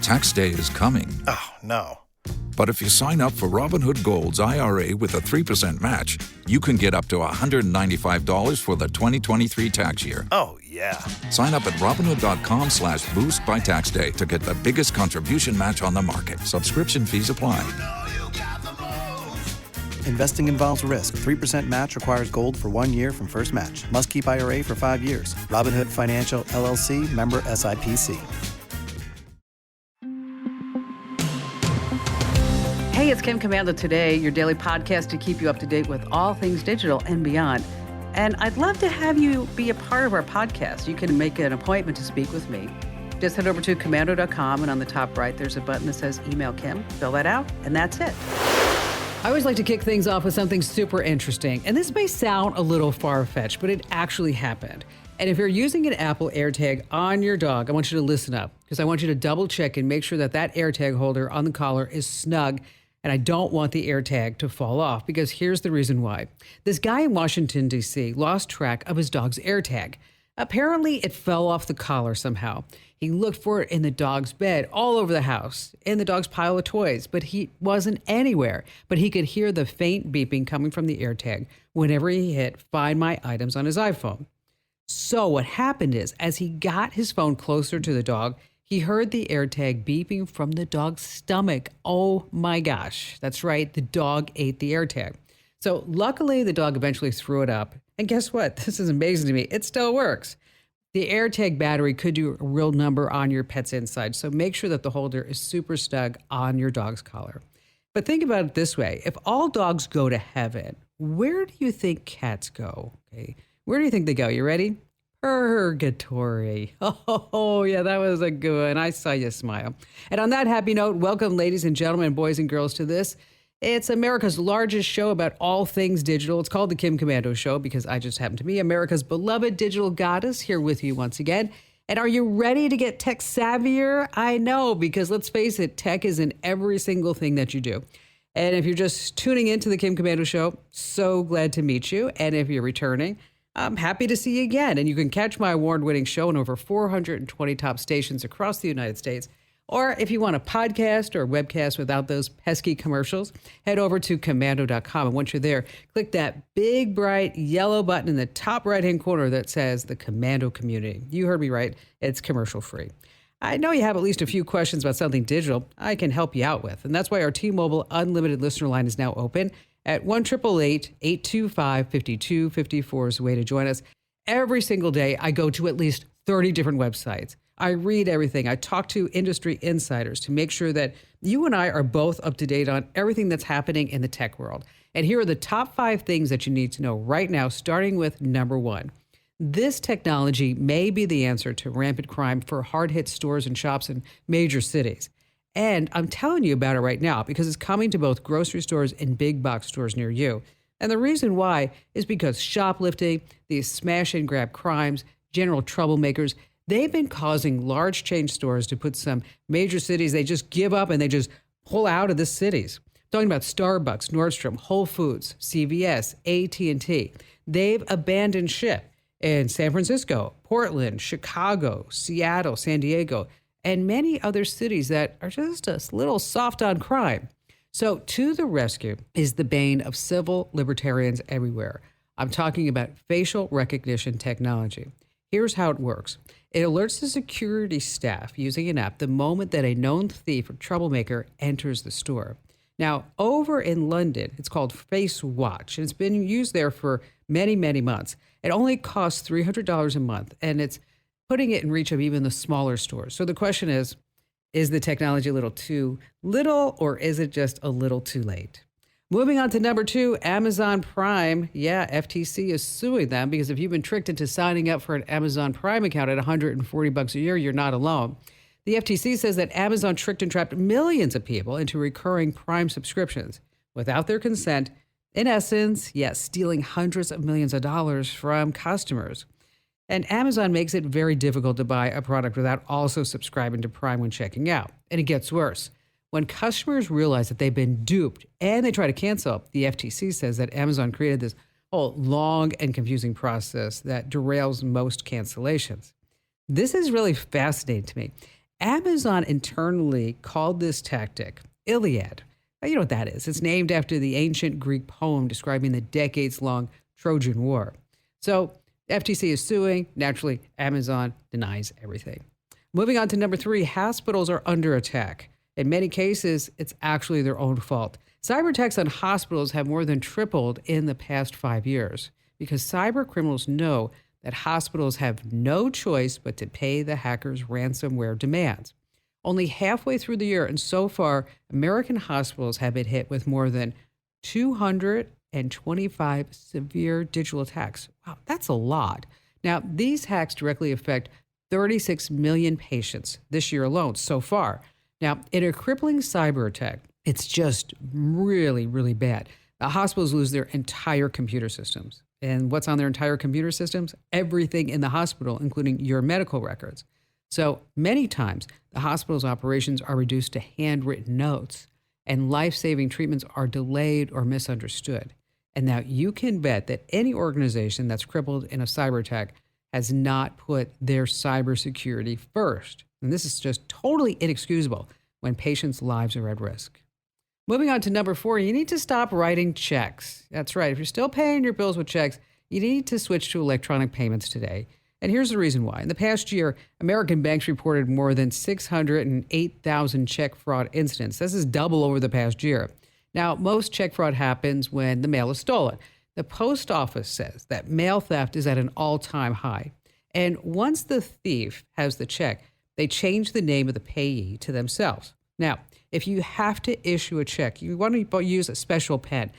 Tax day is coming. Oh, no. But if you sign up for Robinhood Gold's IRA with a 3% match, you can get up to $195 for the 2023 tax year. Oh, yeah. Sign up at Robinhood.com/boost by tax day to get the biggest contribution match on the market. Subscription fees apply. Investing involves risk. 3% match requires gold for 1 year from first match. Must keep IRA for 5 years. Robinhood Financial, LLC, member SIPC. Hey, it's Kim Commando Today, your daily podcast to keep you up to date with all things digital and beyond. And I'd love to have you be a part of our podcast. You can make an appointment to speak with me. Just head over to commando.com, and on the top right, there's a button that says Email Kim. Fill that out, and that's it. I always like to kick things off with something super interesting. And this may sound a little far-fetched, but it actually happened. And if you're using an Apple AirTag on your dog, I want you to listen up, because I want you to double check and make sure that that AirTag holder on the collar is snug. And I don't want the AirTag to fall off, because here's the reason why. This guy in Washington, D.C. lost track of his dog's AirTag. Apparently, it fell off the collar somehow. He looked for it in the dog's bed, all over the house, in the dog's pile of toys, but he wasn't anywhere. But he could hear the faint beeping coming from the AirTag whenever he hit Find My Items on his iPhone. So what happened is, as he got his phone closer to the dog, he heard the AirTag beeping from the dog's stomach. Oh my gosh. That's right. The dog ate the AirTag. So luckily, the dog eventually threw it up. And guess what? This is amazing to me. It still works. The AirTag battery could do a real number on your pet's inside. So make sure that the holder is super snug on your dog's collar. But think about it this way. If all dogs go to heaven, where do you think cats go? Okay. Where do you think they go? You ready? Purgatory. Oh, yeah, that was a good one. I saw you smile. And on that happy note, welcome, ladies and gentlemen, boys and girls, to this. It's America's largest show about all things digital. It's called The Kim Commando Show because I just happen to be America's beloved digital goddess here with you once again. And are you ready to get tech savvier? I know, because let's face it, tech is in every single thing that you do. And if you're just tuning into The Kim Commando Show, so glad to meet you. And if you're returning, I'm happy to see you again. And you can catch my award-winning show on over 420 top stations across the United States. Or if you want a podcast or a webcast without those pesky commercials, head over to commando.com. And once you're there, click that big, bright yellow button in the top right-hand corner that says the Commando Community. You heard me right. It's commercial-free. I know you have at least a few questions about something digital I can help you out with. And that's why our T-Mobile Unlimited listener line is now open at 1-888-825-5254 is the way to join us. Every single day, I go to at least 30 different websites. I read everything. I talk to industry insiders to make sure that you and I are both up to date on everything that's happening in the tech world. And here are the top 5 things that you need to know right now, starting with number 1. This technology may be the answer to rampant crime for hard-hit stores and shops in major cities. And I'm telling you about it right now because it's coming to both grocery stores and big box stores near you. And the reason why is because shoplifting, these smash and grab crimes, general troublemakers, they've been causing large chain stores to put some major cities, they just give up and they just pull out of the cities. I'm talking about Starbucks, Nordstrom, Whole Foods, CVS, AT&T. They've abandoned ship in San Francisco, Portland, Chicago, Seattle, San Diego, and many other cities that are just a little soft on crime. So to the rescue is the bane of civil libertarians everywhere. I'm talking about facial recognition technology. Here's how it works. It alerts the security staff using an app the moment that a known thief or troublemaker enters the store. Now, over in London, it's called Face Watch, and it's been used there for many, many months. It only costs $300 a month, and it's putting it in reach of even the smaller stores. So the question is the technology a little too little, or is it just a little too late? Moving on to number 2, Amazon Prime. Yeah, FTC is suing them because if you've been tricked into signing up for an Amazon Prime account at $140 a year, you're not alone. The FTC says that Amazon tricked and trapped millions of people into recurring Prime subscriptions without their consent. In essence, yes, stealing hundreds of millions of dollars from customers. And Amazon makes it very difficult to buy a product without also subscribing to Prime when checking out. And it gets worse. When customers realize that they've been duped and they try to cancel, the FTC says that Amazon created this whole long and confusing process that derails most cancellations. This is really fascinating to me. Amazon internally called this tactic Iliad. Now, you know what that is. It's named after the ancient Greek poem describing the decades-long Trojan War. So FTC is suing. Naturally, Amazon denies everything. Moving on to number 3, hospitals are under attack. In many cases, it's actually their own fault. Cyber attacks on hospitals have more than tripled in the past 5 years because cyber criminals know that hospitals have no choice but to pay the hackers' ransomware demands. Only halfway through the year, and so far, American hospitals have been hit with more than 225 severe digital attacks. Wow, that's a lot. Now, these hacks directly affect 36 million patients this year alone so far. Now, in a crippling cyber attack, it's just really, really bad. The hospitals lose their entire computer systems. And what's on their entire computer systems? Everything in the hospital, including your medical records. So many times, the hospital's operations are reduced to handwritten notes, and life-saving treatments are delayed or misunderstood. And now you can bet that any organization that's crippled in a cyber attack has not put their cybersecurity first. And this is just totally inexcusable when patients' lives are at risk. Moving on to number 4, you need to stop writing checks. That's right. If you're still paying your bills with checks, you need to switch to electronic payments today. And here's the reason why. In the past year, American banks reported more than 608,000 check fraud incidents. This is double over the past year. Now, most check fraud happens when the mail is stolen. The post office says that mail theft is at an all-time high. And once the thief has the check, they change the name of the payee to themselves. Now, if you have to issue a check, you want to use a special pen,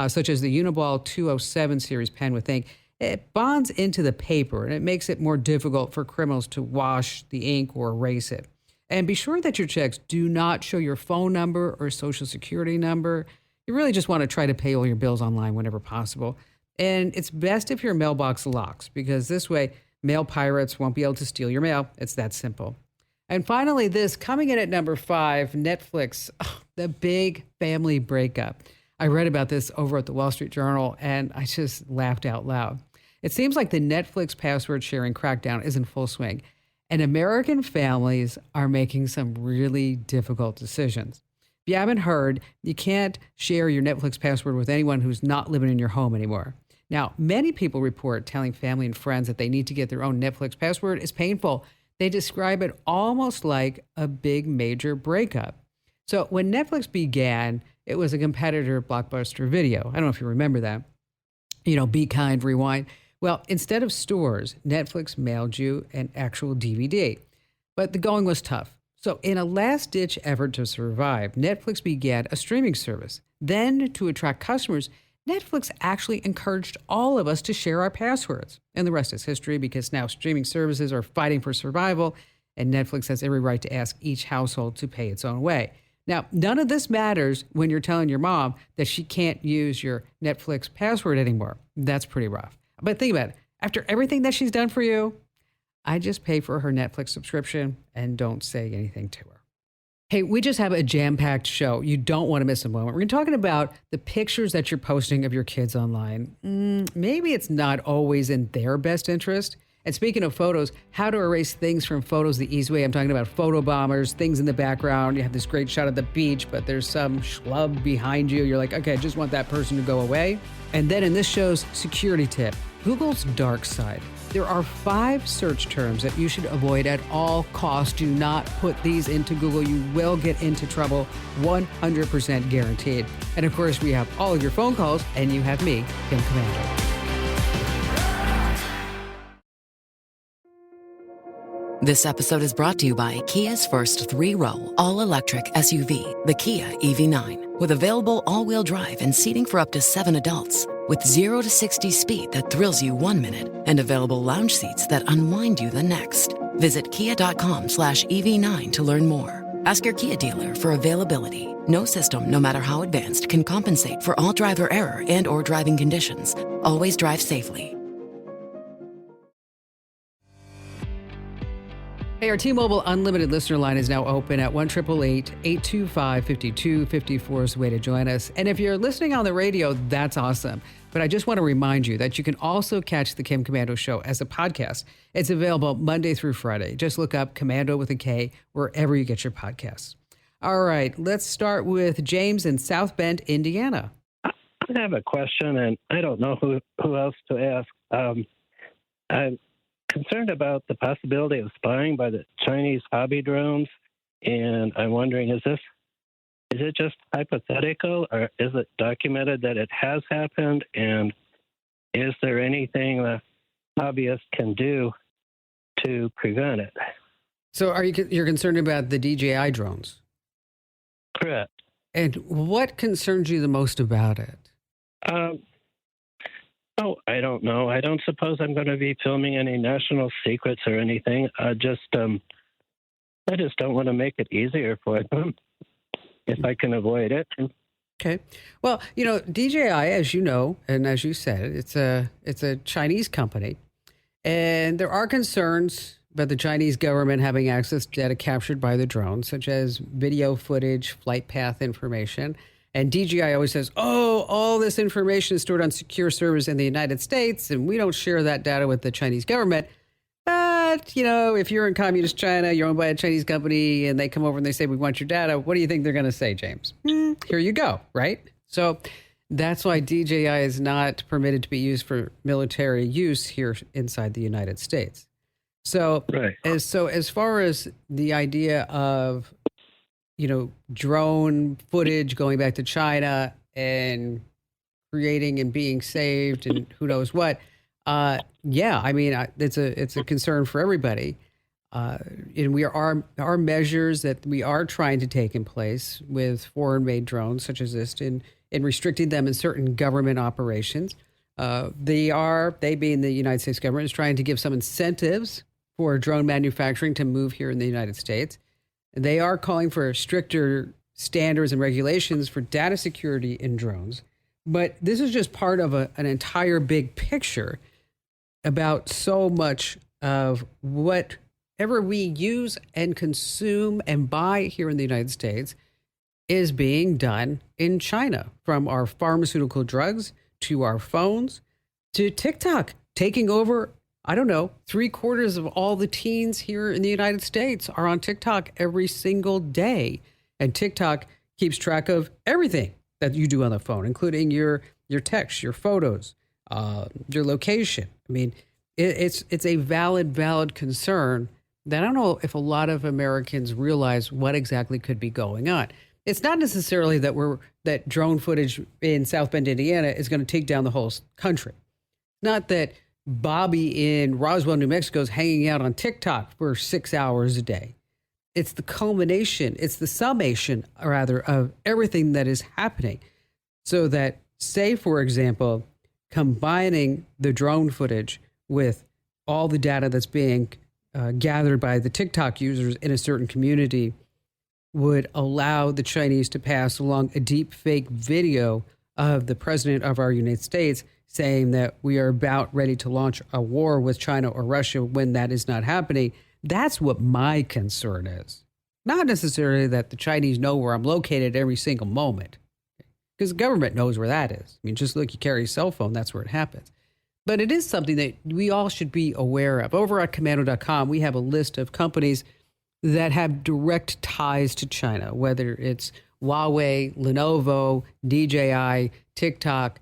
such as the Uniball 207 series pen with ink. It bonds into the paper, and it makes it more difficult for criminals to wash the ink or erase it. And be sure that your checks do not show your phone number or social security number. You really just want to try to pay all your bills online whenever possible. And it's best if your mailbox locks, because this way, mail pirates won't be able to steal your mail. It's that simple. And finally, this coming in at number 5, Netflix, the big family breakup. I read about this over at the Wall Street Journal, and I just laughed out loud. It seems like the Netflix password sharing crackdown is in full swing, and American families are making some really difficult decisions. If you haven't heard, you can't share your Netflix password with anyone who's not living in your home anymore. Now, many people report telling family and friends that they need to get their own Netflix password is painful. They describe it almost like a big major breakup. So when Netflix began, it was a competitor of Blockbuster Video. I don't know if you remember that. You know, Be Kind, Rewind. Well, instead of stores, Netflix mailed you an actual DVD. But the going was tough. So in a last-ditch effort to survive, Netflix began a streaming service. Then, to attract customers, Netflix actually encouraged all of us to share our passwords. And the rest is history, because now streaming services are fighting for survival, and Netflix has every right to ask each household to pay its own way. Now, none of this matters when you're telling your mom that she can't use your Netflix password anymore. That's pretty rough. But think about it. After everything that she's done for you, I just pay for her Netflix subscription and don't say anything to her. Hey, we just have a jam-packed show. You don't want to miss a moment. We're talking about the pictures that you're posting of your kids online. Maybe it's not always in their best interest. And speaking of photos, how to erase things from photos the easy way. I'm talking about photo bombers, things in the background. You have this great shot of the beach, but there's some schlub behind you. You're like, okay, I just want that person to go away. And then in this show's security tip, Google's dark side. There are 5 search terms that you should avoid at all costs. Do not put these into Google. You will get into trouble, 100% guaranteed. And of course, we have all of your phone calls, and you have me, Kim Commander. This episode is brought to you by Kia's first 3-row, all-electric SUV, the Kia EV9, with available all-wheel drive and seating for up to 7 adults. With 0 to 60 speed that thrills you 1 minute and available lounge seats that unwind you the next. Visit kia.com/EV9 to learn more. Ask your Kia dealer for availability. No system, no matter how advanced, can compensate for all driver error and or driving conditions. Always drive safely. Hey, our T-Mobile Unlimited listener line is now open at 1-888-825-5254 is the way to join us. And if you're listening on the radio, that's awesome. But I just want to remind you that you can also catch the Kim Komando Show as a podcast. It's available Monday through Friday. Just look up Commando with a K wherever you get your podcasts. All right, let's start with James in South Bend, Indiana. I have a question, and I don't know who else to ask. I'm concerned about the possibility of spying by the Chinese hobby drones, and I'm wondering, is it just hypothetical, or is it documented that it has happened, and is there anything the hobbyists can do to prevent it? So you're concerned about the DJI drones? Correct. And what concerns you the most about it? I don't know. I don't suppose I'm going to be filming any national secrets or anything. I just don't want to make it easier for them if I can avoid it. Okay. Well, DJI, as you know, and as you said, it's a Chinese company, and there are concerns about the Chinese government having access to data captured by the drones, such as video footage, flight path information. And DJI always says, all this information is stored on secure servers in the United States, and we don't share that data with the Chinese government. But, if you're in communist China, you're owned by a Chinese company, and they come over and they say, we want your data, what do you think they're going to say, James? Here you go, right? So that's why DJI is not permitted to be used for military use here inside the United States. So, right. as far as the idea of drone footage going back to China and creating and being saved and who knows what. It's a concern for everybody. And we are measures that we are trying to take in place with foreign-made drones such as this in restricting them in certain government operations. They being the United States government, is trying to give some incentives for drone manufacturing to move here in the United States. They are calling for stricter standards and regulations for data security in drones. But this is just part of an entire big picture about so much of whatever we use and consume and buy here in the United States is being done in China, from our pharmaceutical drugs to our phones to TikTok taking over. I don't know, 3/4 of all the teens here in the United States are on TikTok every single day. And TikTok keeps track of everything that you do on the phone, including your texts, your photos, your location. I mean, it's a valid concern that I don't know if a lot of Americans realize what exactly could be going on. It's not necessarily that drone footage in South Bend, Indiana is going to take down the whole country. Not that Bobby in Roswell, New Mexico is hanging out on TikTok for 6 hours a day. It's the culmination, it's the summation, rather, of everything that is happening. So that, say, for example, combining the drone footage with all the data that's being gathered by the TikTok users in a certain community would allow the Chinese to pass along a deep fake video of the president of our United States saying that we are about ready to launch a war with China or Russia when that is not happening. That's what my concern is. Not necessarily that the Chinese know where I'm located every single moment, because the government knows where that is. I mean, just look, you carry a cell phone, that's where it happens. But it is something that we all should be aware of. Over at Commando.com, we have a list of companies that have direct ties to China, whether it's Huawei, Lenovo, DJI, TikTok,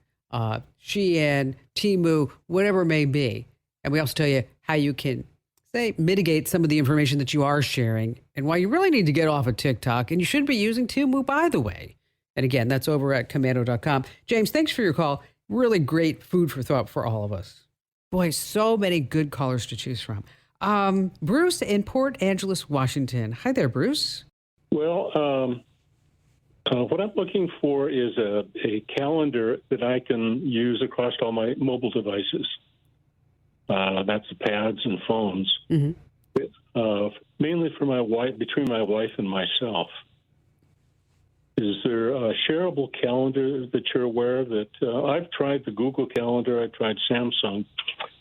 Shein, Temu, whatever it may be. And we also tell you how you can, say, mitigate some of the information that you are sharing and why you really need to get off of TikTok. And you shouldn't be using Temu, by the way. And again, that's over at Commando.com. James, thanks for your call. Really great food for thought for all of us. Boy, so many good callers to choose from. Bruce in Port Angeles, Washington. Hi there, Bruce. Well, what I'm looking for is a calendar that I can use across all my mobile devices. That's the pads and phones. Mm-hmm. Mainly for my wife, between my wife and myself. Is there a shareable calendar that you're aware of? That I've tried the Google Calendar, I've tried Samsung,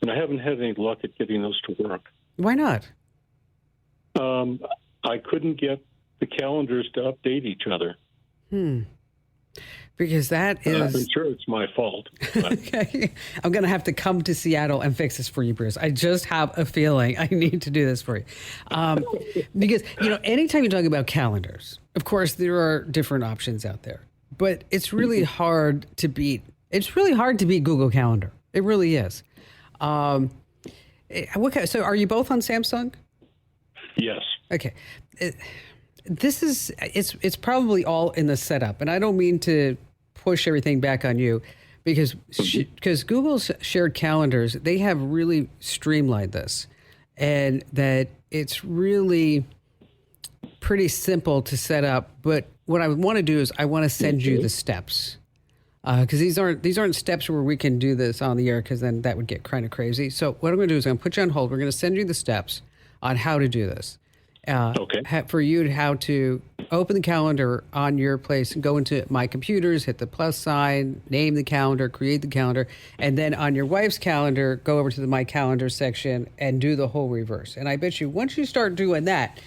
and I haven't had any luck at getting those to work. Why not? I couldn't get the calendars to update each other. Because that is... I'm sure it's my fault. But... Okay. I'm going to have to come to Seattle and fix this for you, Bruce. I just have a feeling I need to do this for you. Because, anytime you talk about calendars, of course, there are different options out there. But it's really hard to beat. It's really hard to beat Google Calendar. It really is. So are you both on Samsung? Yes. Okay. It's probably all in the setup. And I don't mean to push everything back on you because Google's shared calendars, they have really streamlined this, and that it's really pretty simple to set up. But what I want to do is I want to send you the steps, because these aren't steps where we can do this on the air, because then that would get kind of crazy. So what I'm going to do is I'm going to put you on hold. We're going to send you the steps on how to do this. For you how to open the calendar on your place and go into My Computers, hit the plus sign, name the calendar, create the calendar, and then on your wife's calendar, go over to the My Calendar section and do the whole reverse. And I bet you once you start doing that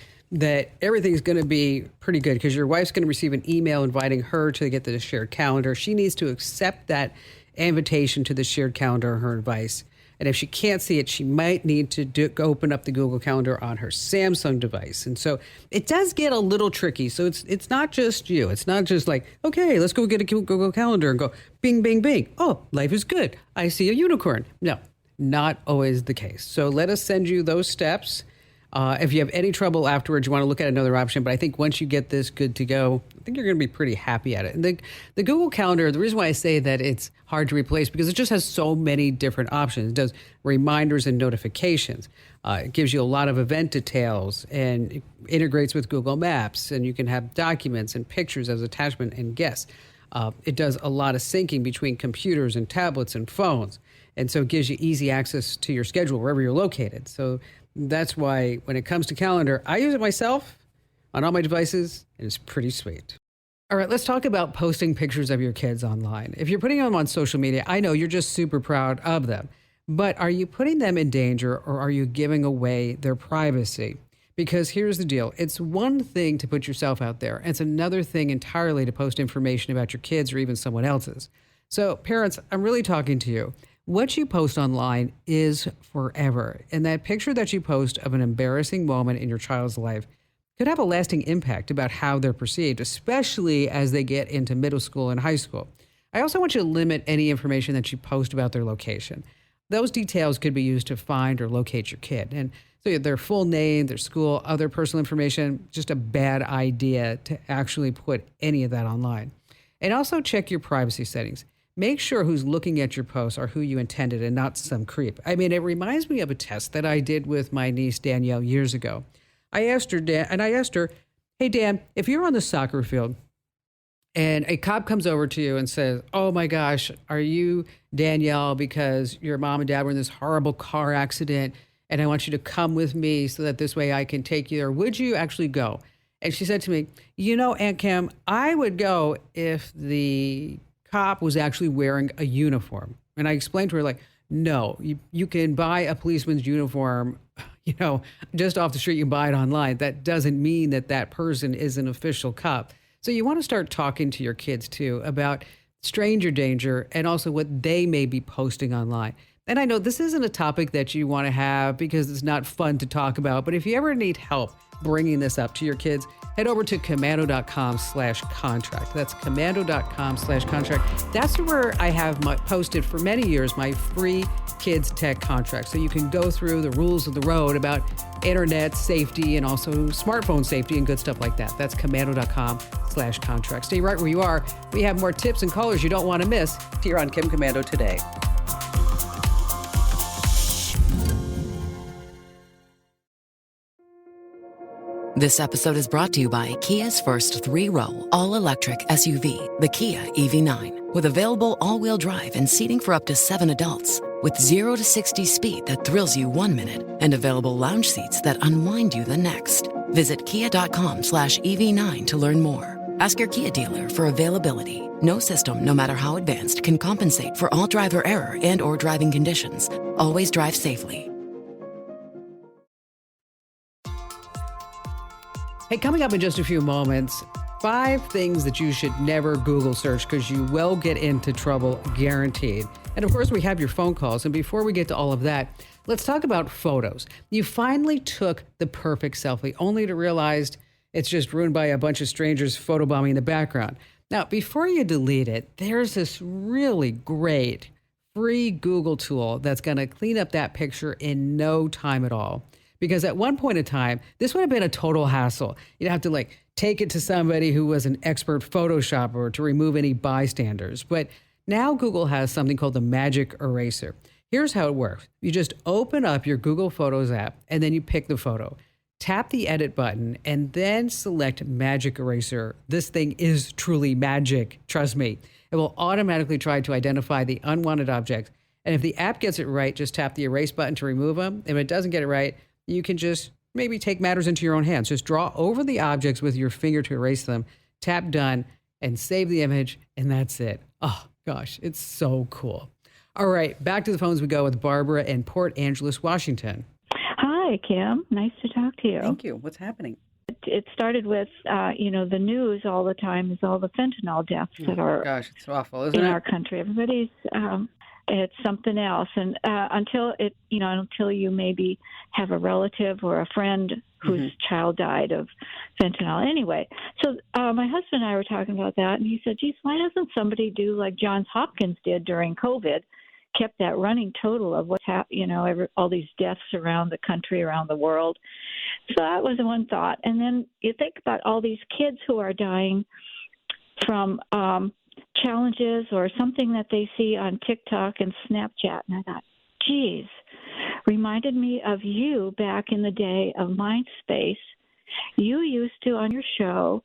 everything's going to be pretty good, because your wife's going to receive an email inviting her to get the shared calendar. She needs to accept that invitation to the shared calendar on her device. And if she can't see it, she might need to open up the Google Calendar on her Samsung device. And so it does get a little tricky. So it's not just you. It's not just like, okay, let's go get a Google Calendar and go bing, bing, bing. Oh, life is good. I see a unicorn. No, not always the case. So let us send you those steps. If you have any trouble afterwards, you want to look at another option. But I think once you get this good to go, I think you're going to be pretty happy at it. And the Google Calendar, the reason why I say that it's hard to replace, because it just has so many different options. It does reminders and notifications. It gives you a lot of event details, and it integrates with Google Maps. And you can have documents and pictures as attachment and guests. It does a lot of syncing between computers and tablets and phones. And so it gives you easy access to your schedule wherever you're located. So that's why when it comes to calendar, I use it myself on all my devices, and it's pretty sweet. All right, let's talk about posting pictures of your kids online. If you're putting them on social media, I know you're just super proud of them, but are you putting them in danger, or are you giving away their privacy? Because here's the deal. It's one thing to put yourself out there. It's another thing entirely to post information about your kids or even someone else's. So parents, I'm really talking to you. What you post online is forever. And that picture that you post of an embarrassing moment in your child's life could have a lasting impact about how they're perceived, especially as they get into middle school and high school. I also want you to limit any information that you post about their location. Those details could be used to find or locate your kid. And so their full name, their school, other personal information, just a bad idea to actually put any of that online. And also check your privacy settings. Make sure who's looking at your posts are who you intended and not some creep. I mean, it reminds me of a test that I did with my niece, Danielle, years ago. I asked her, hey, Dan, if you're on the soccer field and a cop comes over to you and says, oh my gosh, are you Danielle because your mom and dad were in this horrible car accident and I want you to come with me so that this way I can take you there, would you actually go? And she said to me, Aunt Kim, I would go if the cop was actually wearing a uniform. And I explained to her, no, you can buy a policeman's uniform, just off the street. You can buy it online. That doesn't mean that person is an official cop. So you want to start talking to your kids too about stranger danger and also what they may be posting online. And I know this isn't a topic that you want to have because it's not fun to talk about, but if you ever need help bringing this up to your kids, head over to komando.com/contract. That's komando.com/contract. That's where I have posted for many years my free kids tech contract. So you can go through the rules of the road about internet safety and also smartphone safety and good stuff like that. That's komando.com/contract. Stay right where you are. We have more tips and callers you don't want to miss here on Kim Komando Today. This episode is brought to you by Kia's first three-row, all-electric SUV, the Kia EV9, with available all-wheel drive and seating for up to 7 adults, with 0 to 60 speed that thrills you 1 minute, and available lounge seats that unwind you the next. Visit kia.com/EV9 to learn more. Ask your Kia dealer for availability. No system, no matter how advanced, can compensate for all driver error and or driving conditions. Always drive safely. Hey, coming up in just a few moments, 5 things that you should never Google search because you will get into trouble, guaranteed. And of course, we have your phone calls. And before we get to all of that, let's talk about photos. You finally took the perfect selfie, only to realize it's just ruined by a bunch of strangers photobombing in the background. Now, before you delete it, there's this really great free Google tool that's going to clean up that picture in no time at all. Because at one point in time, this would have been a total hassle. You'd have to take it to somebody who was an expert Photoshopper to remove any bystanders. But now Google has something called the Magic Eraser. Here's how it works. You just open up your Google Photos app and then you pick the photo. Tap the edit button and then select Magic Eraser. This thing is truly magic, trust me. It will automatically try to identify the unwanted objects. And if the app gets it right, just tap the erase button to remove them. If it doesn't get it right, you can just maybe take matters into your own hands. Just draw over the objects with your finger to erase them, tap done, and save the image, and that's it. Oh, gosh, it's so cool. All right, back to the phones we go with Barbara in Port Angeles, Washington. Hi, Kim. Nice to talk to you. Thank you. What's happening? It started with, the news all the time is all the fentanyl deaths that are Gosh, it's awful, isn't in it? our country. Everybody's, it's something else. And until you maybe have a relative or a friend whose child died of fentanyl. Anyway, so my husband and I were talking about that, and he said, geez, why doesn't somebody do like Johns Hopkins did during COVID? Kept that running total of what's all these deaths around the country, around the world. So that was one thought. And then you think about all these kids who are dying from challenges or something that they see on TikTok and Snapchat. And I thought, geez, reminded me of you back in the day of MySpace. You used to, on your show,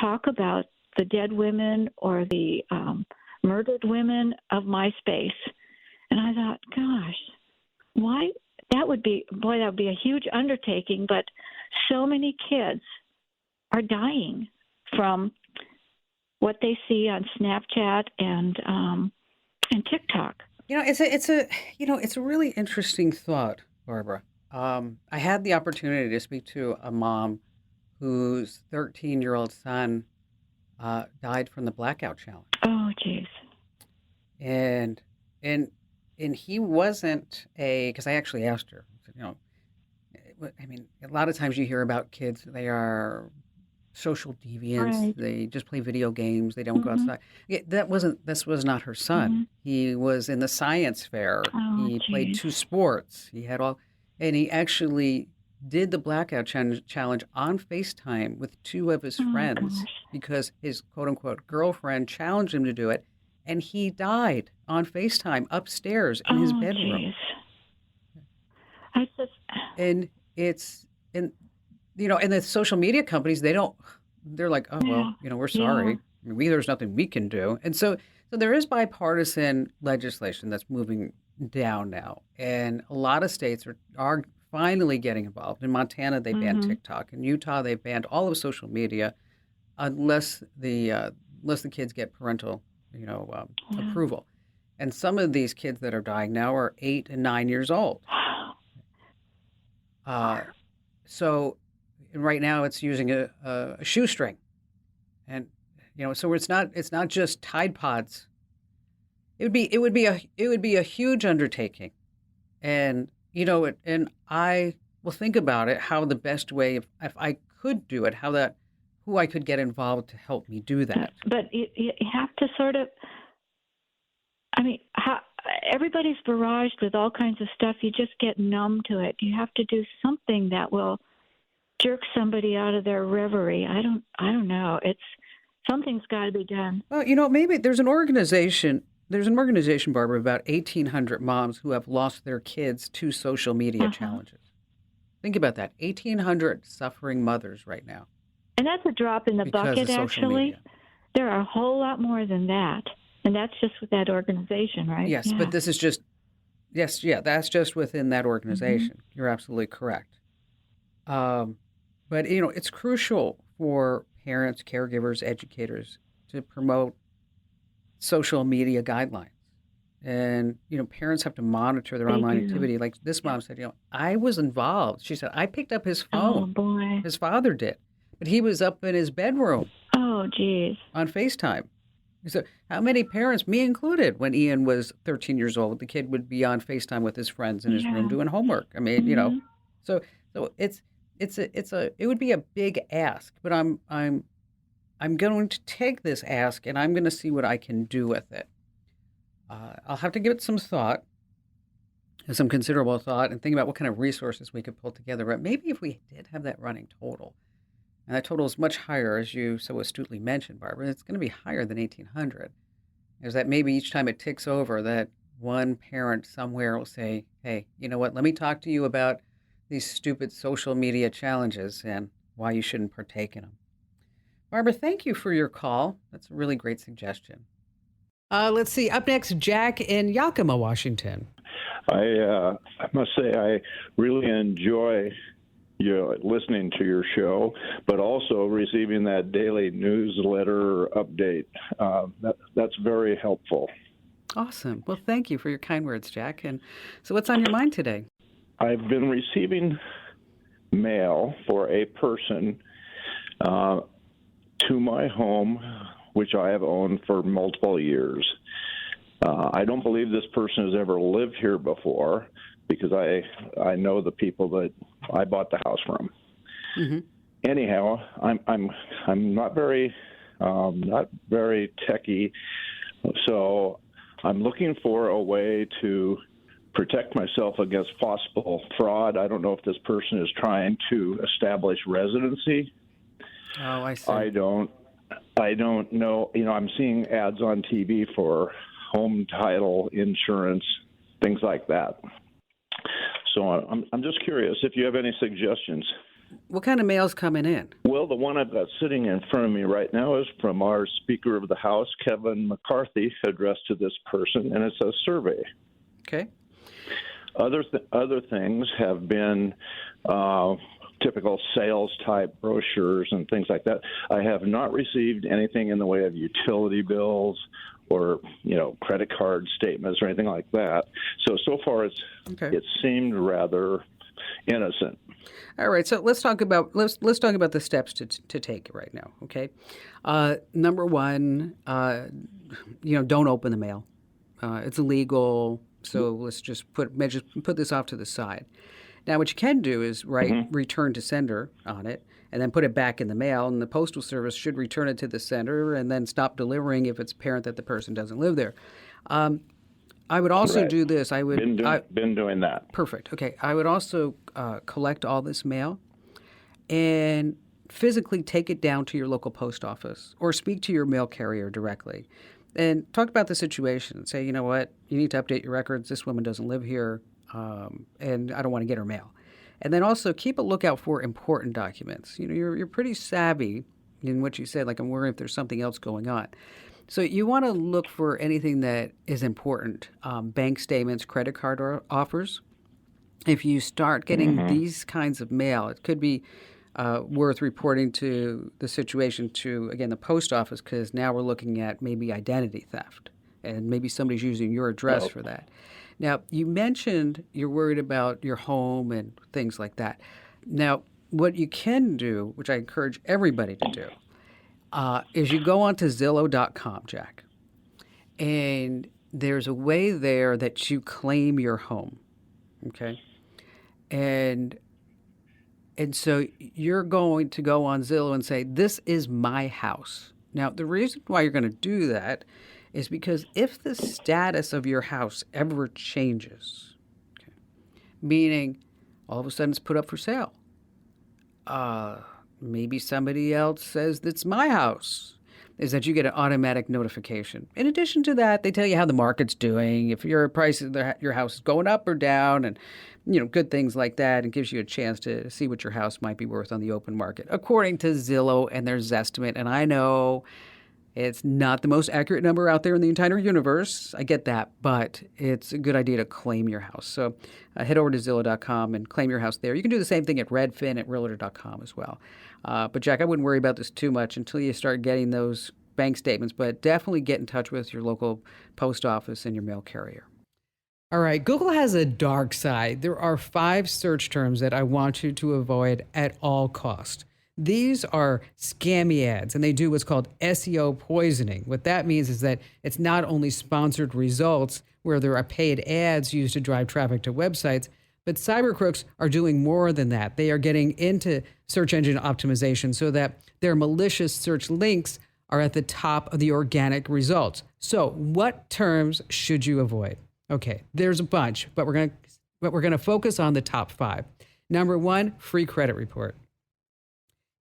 talk about the dead women or the murdered women of MySpace. And I thought, gosh, why? That would be a huge undertaking, but so many kids are dying from what they see on Snapchat and TikTok. It's a really interesting thought, Barbara. I had the opportunity to speak to a mom whose 13-year-old son died from the blackout challenge. Oh, geez. And he wasn't because I actually asked her, a lot of times you hear about kids, they are social deviants. Right. They just play video games. They don't go outside. This was not her son. He was in the science fair. Oh, he played 2 sports. He actually did the blackout challenge on FaceTime with 2 of his friends because his quote unquote girlfriend challenged him to do it. And he died on FaceTime upstairs in his bedroom. And the social media companies, they're like, oh, well, we're sorry. There's nothing we can do. And so there is bipartisan legislation that's moving down now. And a lot of states are finally getting involved. In Montana, they banned TikTok. In Utah, they've banned all of social media unless the kids get parental approval. And some of these kids that are dying now are 8 and 9 years old. So right now it's using a shoestring, and so it's not just Tide Pods. It would be a huge undertaking, and and I will think about it, how the best way if I could do it, who I could get involved to help me do that. But you have to sort of, everybody's barraged with all kinds of stuff. You just get numb to it. You have to do something that will jerk somebody out of their reverie. I don't know. Something's got to be done. Well, maybe there's an organization, Barbara, about 1,800 moms who have lost their kids to social media challenges. Think about that. 1,800 suffering mothers right now. And that's a drop in the bucket, actually. Media. There are a whole lot more than that. And that's just with that organization, right? Yes, but this is just, that's just within that organization. You're absolutely correct. But, it's crucial for parents, caregivers, educators to promote social media guidelines. And, parents have to monitor their online activity. Like this mom said, I was involved. She said, I picked up his phone. Oh, boy. His father did. but he was up in his bedroom Oh, geez. on FaceTime. So how many parents, me included, when Ian was 13 years old, the kid would be on FaceTime with his friends in his room doing homework. I mean, so it would be a big ask, but I'm going to take this ask and I'm going to see what I can do with it. I'll have to give it some thought, some considerable thought, and think about what kind of resources we could pull together. But maybe if we did have that running total, and that total is much higher, as you so astutely mentioned, Barbara, it's going to be higher than 1,800. Is that maybe each time it ticks over, that one parent somewhere will say, hey, you know what, let me talk to you about these stupid social media challenges and why you shouldn't partake in them. Barbara, thank you for your call. That's a really great suggestion. Let's see. Up next, Jack in Yakima, Washington. I must say I really enjoy listening to your show, but also receiving that daily newsletter update. That's very helpful. Awesome. Well, thank you for your kind words, Jack. And so what's on your mind today? I've been receiving mail for a person to my home, which I have owned for multiple years. I don't believe this person has ever lived here before because I know the people that I bought the house from. Mm-hmm. Anyhow, I'm not very techie, so I'm looking for a way to protect myself against possible fraud. I don't know if this person is trying to establish residency. Oh, I see. I don't know. I'm seeing ads on TV for home title insurance, things like that. So I'm just curious if you have any suggestions. What kind of mail's coming in? Well, the one I've got sitting in front of me right now is from our Speaker of the House, Kevin McCarthy, addressed to this person, and it's a survey. Okay. Other things have been typical sales-type brochures and things like that. I have not received anything in the way of utility bills or credit card statements or anything like that. So far it seemed rather innocent. All right, so let's talk about the steps to take right now. Okay, number one, don't open the mail. It's illegal. So let's just put this off to the side. Now, what you can do is write return to sender on it, and then put it back in the mail, and the Postal Service should return it to the sender and then stop delivering if it's apparent that the person doesn't live there. I would also do this. I would been doing that. Perfect. Okay. I would also collect all this mail and physically take it down to your local post office or speak to your mail carrier directly and talk about the situation. Say, you know what, you need to update your records. This woman doesn't live here, and I don't want to get her mail. And then also keep a lookout for important documents. You're pretty savvy in what you said, like I'm worried if there's something else going on. So you want to look for anything that is important, bank statements, credit card offers. If you start getting these kinds of mail, it could be worth reporting to the situation to, again, the post office, because now we're looking at maybe identity theft, and maybe somebody's using your address for that. Now, you mentioned you're worried about your home and things like that. Now, what you can do, which I encourage everybody to do, is you go onto Zillow.com, Jack, and there's a way there that you claim your home, okay? And so you're going to go on Zillow and say, this is my house. Now, the reason why you're going to do that is because if the status of your house ever changes, okay, meaning all of a sudden it's put up for sale, maybe somebody else says that's my house, is that you get an automatic notification. In addition to that, they tell you how the market's doing, if your price of your house is going up or down, and good things like that, and gives you a chance to see what your house might be worth on the open market, according to Zillow and their Zestimate. And I know it's not the most accurate number out there in the entire universe. I get that, but it's a good idea to claim your house. So head over to Zillow.com and claim your house there. You can do the same thing at Redfin at Realtor.com as well. But Jack, I wouldn't worry about this too much until you start getting those bank statements, but definitely get in touch with your local post office and your mail carrier. All right, Google has a dark side. There are 5 search terms that I want you to avoid at all cost. These are scammy ads, and they do what's called SEO poisoning. What that means is that it's not only sponsored results where there are paid ads used to drive traffic to websites, but cyber crooks are doing more than that. They are getting into search engine optimization so that their malicious search links are at the top of the organic results. So what terms should you avoid? Okay, there's a bunch, but we're going to focus on the top 5. Number 1, free credit report.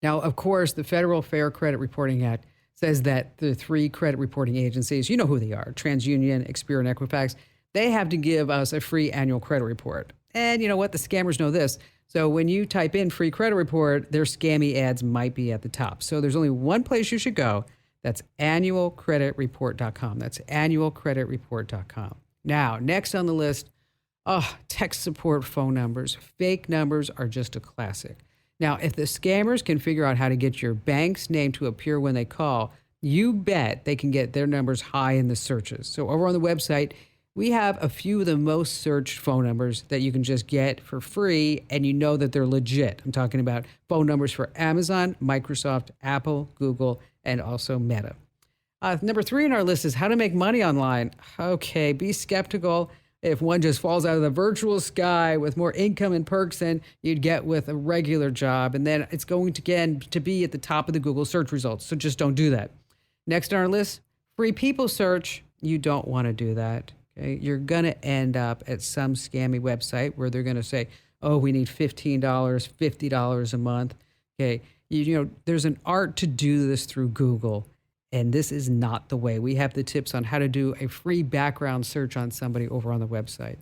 Now, of course, the Federal Fair Credit Reporting Act says that the 3 credit reporting agencies, you know who they are, TransUnion, Experian, and Equifax, they have to give us a free annual credit report. And you know what? The scammers know this. So when you type in free credit report, their scammy ads might be at the top. So there's only one place you should go. That's annualcreditreport.com. That's annualcreditreport.com. Now, next on the list, tech support phone numbers. Fake numbers are just a classic. Now, if the scammers can figure out how to get your bank's name to appear when they call, you bet they can get their numbers high in the searches. So over on the website, we have a few of the most searched phone numbers that you can just get for free, and you know that they're legit. I'm talking about phone numbers for Amazon, Microsoft, Apple, Google, and also Meta. Number 3 on our list is how to make money online. Okay, be skeptical if one just falls out of the virtual sky with more income and perks than you'd get with a regular job. And then it's going to be at the top of the Google search results. So just don't do that. Next on our list, free people search. You don't want to do that. Okay? You're going to end up at some scammy website where they're going to say, oh, we need $15, $50 a month. Okay, you know, there's an art to do this through Google. And this is not the way. We have the tips on how to do a free background search on somebody over on the website.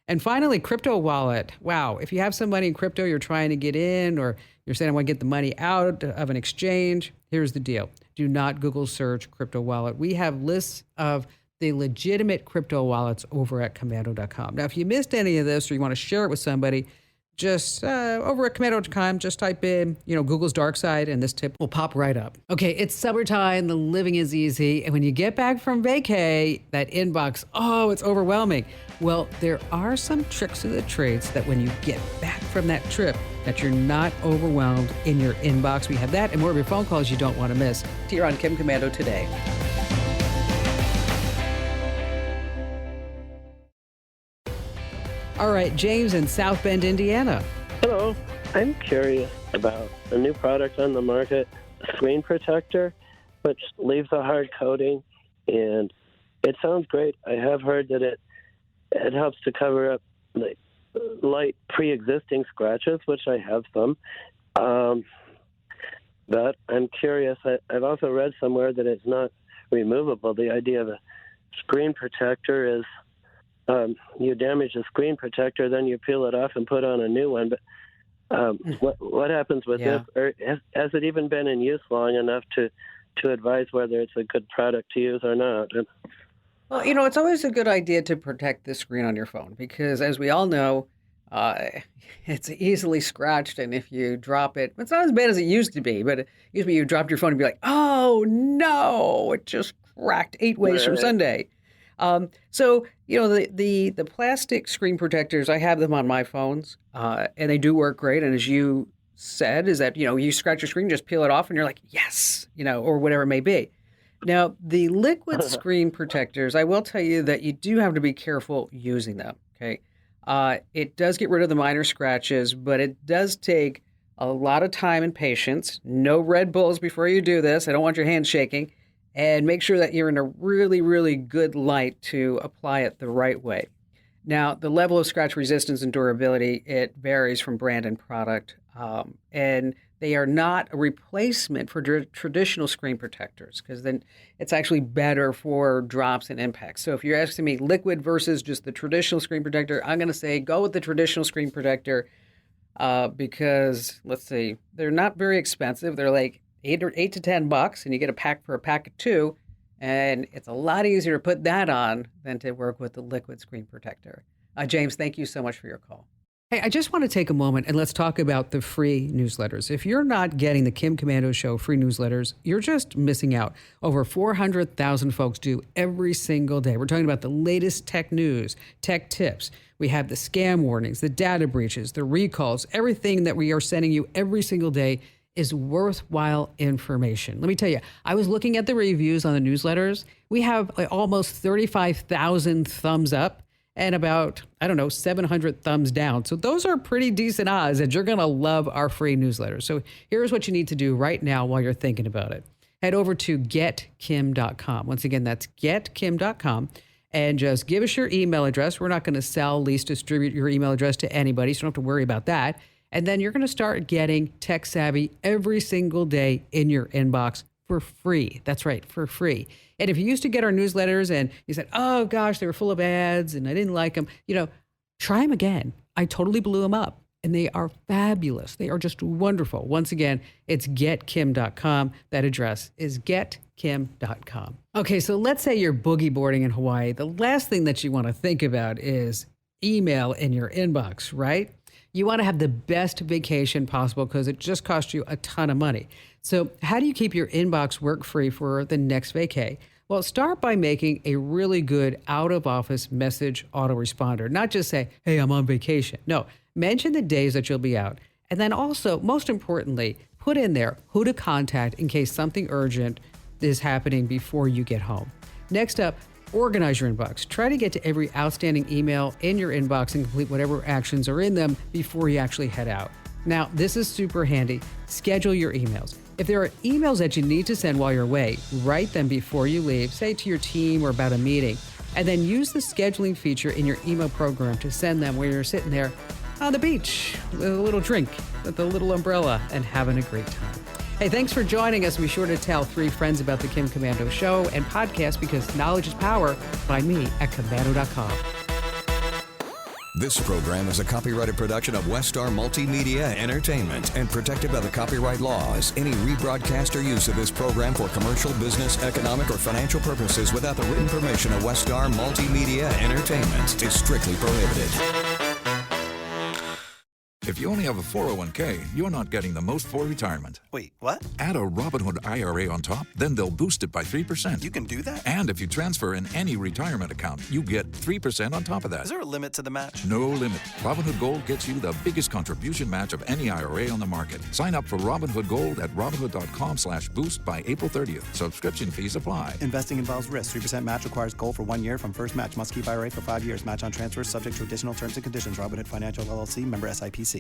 And finally, crypto wallet. Wow, if you have some money in crypto you're trying to get in, or you're saying I want to get the money out of an exchange, here's the deal. Do not Google search crypto wallet. We have lists of the legitimate crypto wallets over at Komando.com. Now, if you missed any of this or you want to share it with somebody, just over at Komando.com, just type in, Google's dark side, and this tip will pop right up. Okay, it's summertime, the living is easy, and when you get back from vacay, that inbox, it's overwhelming. Well, there are some tricks of the trades that when you get back from that trip, that you're not overwhelmed in your inbox. We have that and more of your phone calls you don't want to miss. Here on Kim Komando today. All right, James in South Bend, Indiana. Hello. I'm curious about a new product on the market, a screen protector, which leaves a hard coating, and it sounds great. I have heard that it helps to cover up like light pre-existing scratches, which I have some. But I'm curious. I've also read somewhere that it's not removable. The idea of a screen protector is you damage the screen protector, then you peel it off and put on a new one. But what happens with this? Or has it even been in use long enough to advise whether it's a good product to use or not? Well, it's always a good idea to protect the screen on your phone because, as we all know, it's easily scratched, and if you drop it, it's not as bad as it used to be, but it used to be you dropped your phone and be like, oh, no, it just cracked 8 ways from Sunday. So, the plastic screen protectors, I have them on my phones, and they do work great. And as you said, is that, you scratch your screen, just peel it off and you're like, yes, or whatever it may be. Now, the liquid screen protectors, I will tell you that you do have to be careful using them. Okay. It does get rid of the minor scratches, but it does take a lot of time and patience. No Red Bulls before you do this. I don't want your hands shaking. And make sure that you're in a really, really good light to apply it the right way. Now, the level of scratch resistance and durability, it varies from brand and product. And they are not a replacement for traditional screen protectors because then it's actually better for drops and impacts. So if you're asking me liquid versus just the traditional screen protector, I'm going to say go with the traditional screen protector because, let's see, they're not very expensive. They're like $8 to $10, and you get a pack for a pack of 2, and it's a lot easier to put that on than to work with the liquid screen protector. James, thank you so much for your call. Hey, I just want to take a moment and let's talk about the free newsletters. If you're not getting the Kim Komando Show free newsletters, you're just missing out. Over 400,000 folks do every single day. We're talking about the latest tech news, tech tips. We have the scam warnings, the data breaches, the recalls, everything that we are sending you every single day is worthwhile information. Let me tell you, I was looking at the reviews on the newsletters. We have almost 35,000 thumbs up and about, 700 thumbs down. So those are pretty decent odds that you're going to love our free newsletter. So here's what you need to do right now while you're thinking about it. Head over to getkim.com. Once again, that's getkim.com. And just give us your email address. We're not going to sell, lease, distribute your email address to anybody, so you don't have to worry about that. And then you're going to start getting Tech Savvy every single day in your inbox for free. That's right, for free. And if you used to get our newsletters and you said, oh gosh, they were full of ads and I didn't like them, try them again. I totally blew them up and they are fabulous. They are just wonderful. Once again, it's getkim.com. That address is getkim.com. Okay, so let's say you're boogie boarding in Hawaii. The last thing that you want to think about is email in your inbox, right? You want to have the best vacation possible because it just costs you a ton of money. So how do you keep your inbox work-free for the next vacay? Well, start by making a really good out-of-office message autoresponder. Not just say, hey, I'm on vacation. No, mention the days that you'll be out. And then also, most importantly, put in there who to contact in case something urgent is happening before you get home. Next up, organize your inbox. Try to get to every outstanding email in your inbox and complete whatever actions are in them before you actually head out. Now, this is super handy. Schedule your emails. If there are emails that you need to send while you're away, write them before you leave, say to your team or about a meeting, and then use the scheduling feature in your email program to send them where you're sitting there on the beach with a little drink, with a little umbrella, and having a great time. Hey, thanks for joining us. Be sure to tell 3 friends about the Kim Komando Show and podcast because knowledge is power. Find me at komando.com. This program is a copyrighted production of Westar Multimedia Entertainment and protected by the copyright laws. Any rebroadcast or use of this program for commercial, business, economic, or financial purposes without the written permission of Westar Multimedia Entertainment is strictly prohibited. If you only have a 401k, you're not getting the most for retirement. Wait, what? Add a Robinhood IRA on top, then they'll boost it by 3%. You can do that? And if you transfer in any retirement account, you get 3% on top of that. Is there a limit to the match? No limit. Robinhood Gold gets you the biggest contribution match of any IRA on the market. Sign up for Robinhood Gold at Robinhood.com/boost by April 30th. Subscription fees apply. Investing involves risk. 3% match requires gold for 1 year from first match. Must keep IRA for 5 years. Match on transfers subject to additional terms and conditions. Robinhood Financial LLC, member SIPC.